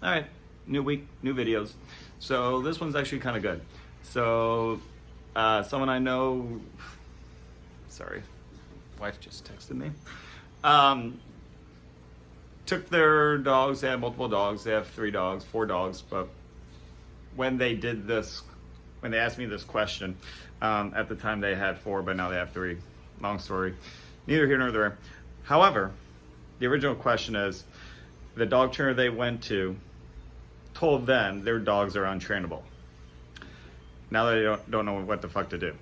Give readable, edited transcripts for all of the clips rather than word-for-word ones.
All right, new week, new videos. So this one's actually kind of good. So someone I know, sorry, wife just texted me. Took their dogs. They have multiple dogs. They have 3 dogs, 4 dogs. But when they did this, when they asked me this question, at the time they had 4, but now they have 3. Long story, neither here nor there. However, the original question is, the dog trainer they went to told them their dogs are untrainable. Now they don't know what the fuck to do.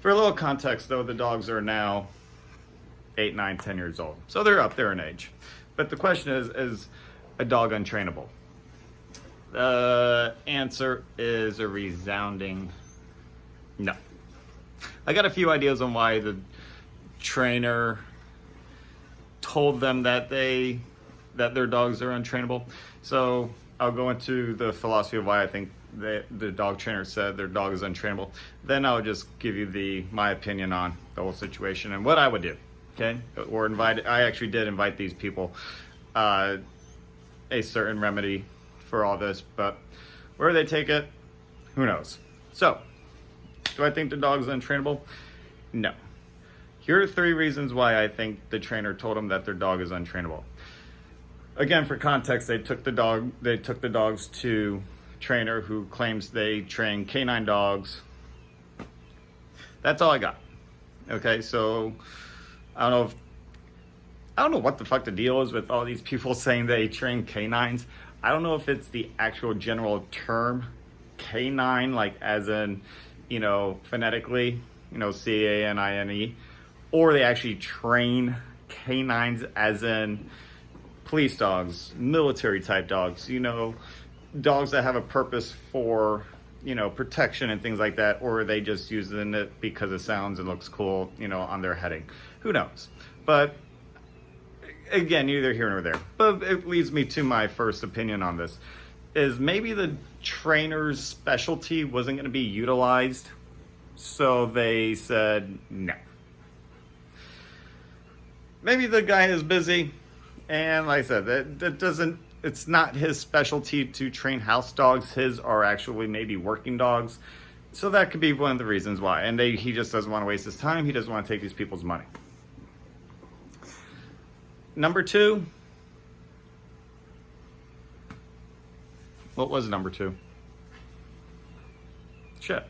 For a little context though, the dogs are now 8, 9, 10 years old. So they're up there in age. But the question is a dog untrainable? The answer is a resounding no. I got a few ideas on why the trainer told them that their dogs are untrainable. So I'll go into the philosophy of why I think the dog trainer said their dog is untrainable. Then I'll just give you my opinion on the whole situation and what I would do. Okay, I actually did invite these people a certain remedy for all this, but where they take it, who knows? So, do I think the dog is untrainable? No. Here are 3 reasons why I think the trainer told them that their dog is untrainable. Again, for context, they took the dogs to a trainer who claims they train canine dogs. That's all I got. Okay, so I don't know what the fuck the deal is with all these people saying they train canines. I don't know if it's the actual general term canine, like as in, phonetically, canine, or they actually train canines as in police dogs, military type dogs, dogs that have a purpose for, protection and things like that, or are they just using it because it sounds and looks cool, on their heading. Who knows? But again, neither here nor there. But it leads me to my first opinion on this, is maybe the trainer's specialty wasn't going to be utilized, so they said no. Maybe the guy is busy, and like I said, it's not his specialty to train house dogs. His are actually maybe working dogs. So that could be one of the reasons why. And he just doesn't want to waste his time. He doesn't want to take these people's money. Number 2. What was number 2? Shit.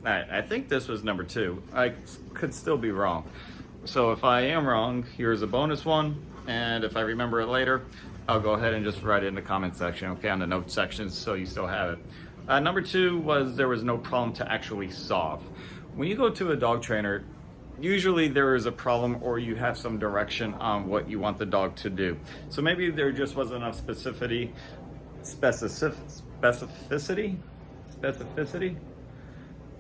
Alright, I think this was number 2. I could still be wrong. So if I am wrong, here's a bonus one. And if I remember it later, I'll go ahead and just write it in the comment section, okay, on the notes section, so you still have it. Number 2 was there was no problem to actually solve. When you go to a dog trainer, usually there is a problem or you have some direction on what you want the dog to do. So maybe there just wasn't enough specificity,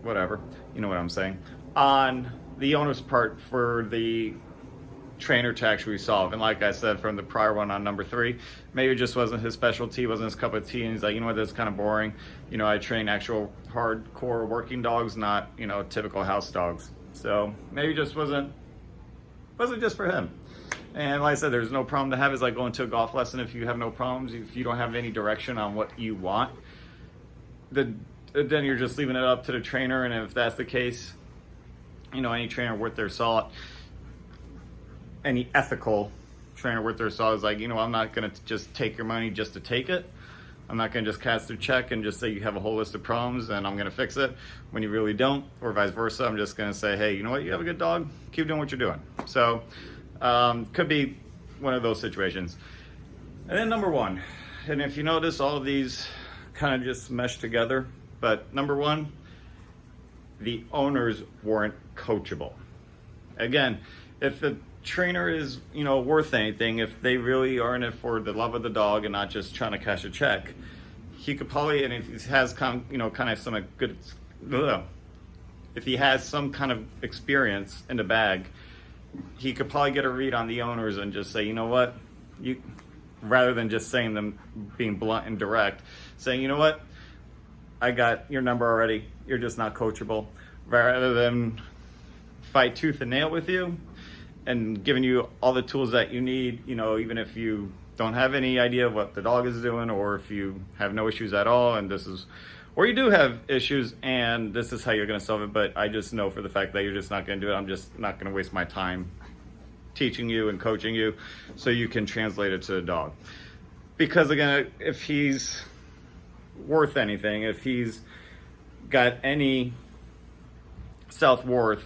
whatever, you know what I'm saying, on the owner's part for the trainer to actually solve. And like I said from the prior one on number 3, maybe it just wasn't his specialty, wasn't his cup of tea, and he's like, that's kind of boring. I train actual hardcore working dogs, not, typical house dogs. So maybe it just wasn't just for him. And like I said, there's no problem to have. It's like going to a golf lesson. If you have no problems, if you don't have any direction on what you want, then you're just leaving it up to the trainer. And if that's the case, any trainer worth their salt, any ethical trainer worth their salt is like, I'm not going to just take your money just to take it. I'm not going to just cast a check and just say you have a whole list of problems and I'm going to fix it when you really don't, or vice versa. I'm just going to say, hey, you know what? You have a good dog. Keep doing what you're doing. So could be one of those situations. And then number 1, and if you notice, all of these kind of just mesh together. But number 1, the owners weren't coachable. Again, if the trainer is worth anything, if they really are in it for the love of the dog and not just trying to cash a check, he could probably, and if he has if he has some kind of experience in the bag, he could probably get a read on the owners and just say, you know what, rather than just saying them being blunt and direct, saying, you know what, I got your number already, you're just not coachable, rather than fight tooth and nail with you and giving you all the tools that you need, you know, even if you don't have any idea of what the dog is doing, or if you have no issues at all, and this is, or you do have issues and this is how you're going to solve it, but I just know for the fact that you're just not going to do it. I'm just not going to waste my time teaching you and coaching you so you can translate it to the dog. Because again, if he's worth anything, if he's got any self-worth,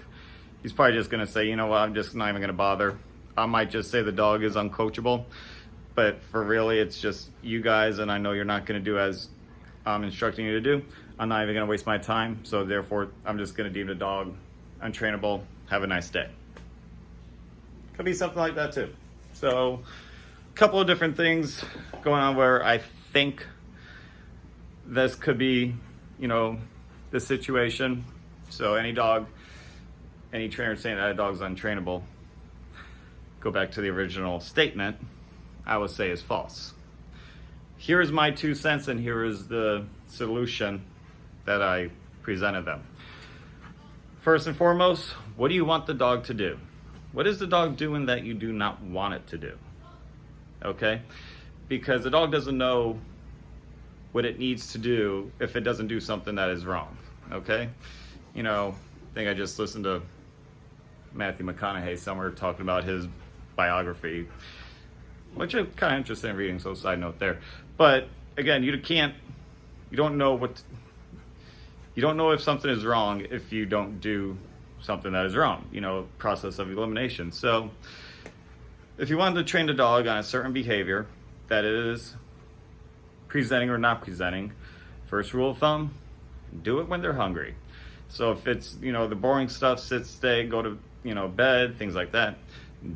he's probably just going to say, you know what, I'm just not even going to bother. I might just say the dog is uncoachable, but for really, it's just you guys, and I know you're not going to do as I'm instructing you to do. I'm not even going to waste my time, so therefore, I'm just going to deem the dog untrainable. Have a nice day. Could be something like that too. So, a couple of different things going on where I think this could be, you know, the situation. So any dog, any trainer saying that a dog's untrainable, go back to the original statement, I would say is false. Here is my 2 cents, and here is the solution that I presented them. First and foremost, what do you want the dog to do? What is the dog doing that you do not want it to do? Okay? Because the dog doesn't know what it needs to do if it doesn't do something that is wrong. Okay? You know, I think I just listened to Matthew McConaughey somewhere talking about his biography, which I'm kind of interested in reading, so side note there. But again, you don't know if something is wrong if you don't do something that is wrong, you know, process of elimination. So if you wanted to train the dog on a certain behavior that is presenting or not presenting, first rule of thumb, do it when they're hungry. So if it's, you know, the boring stuff, sit, stay, go to, you know, bed, things like that,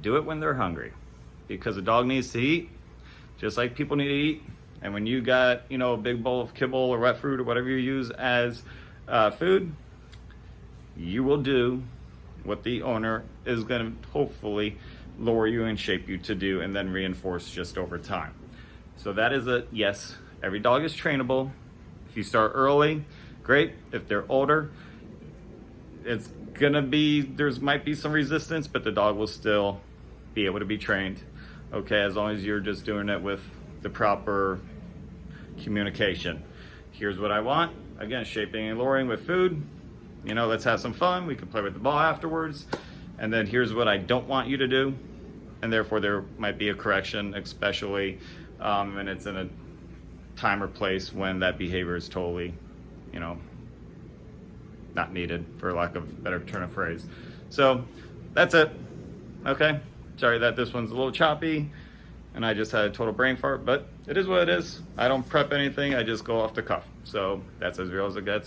do it when they're hungry. Because the dog needs to eat, just like people need to eat. And when you got, you know, a big bowl of kibble or wet fruit or whatever you use as food, you will do what the owner is going to hopefully lower you and shape you to do, and then reinforce just over time. So that is a yes. Every dog is trainable. If you start early, great. If they're older, it's gonna be, might be some resistance, but the dog will still be able to be trained. Okay, as long as you're just doing it with the proper communication. Here's what I want. Again, shaping and luring with food. You know, let's have some fun. We can play with the ball afterwards. And then here's what I don't want you to do. And therefore there might be a correction, especially and it's in a time or place when that behavior is totally, you know, not needed, for lack of a better turn of phrase. So that's it. Okay. Sorry that this one's a little choppy and I just had a total brain fart, but it is what it is. I don't prep anything. I just go off the cuff. So that's as real as it gets.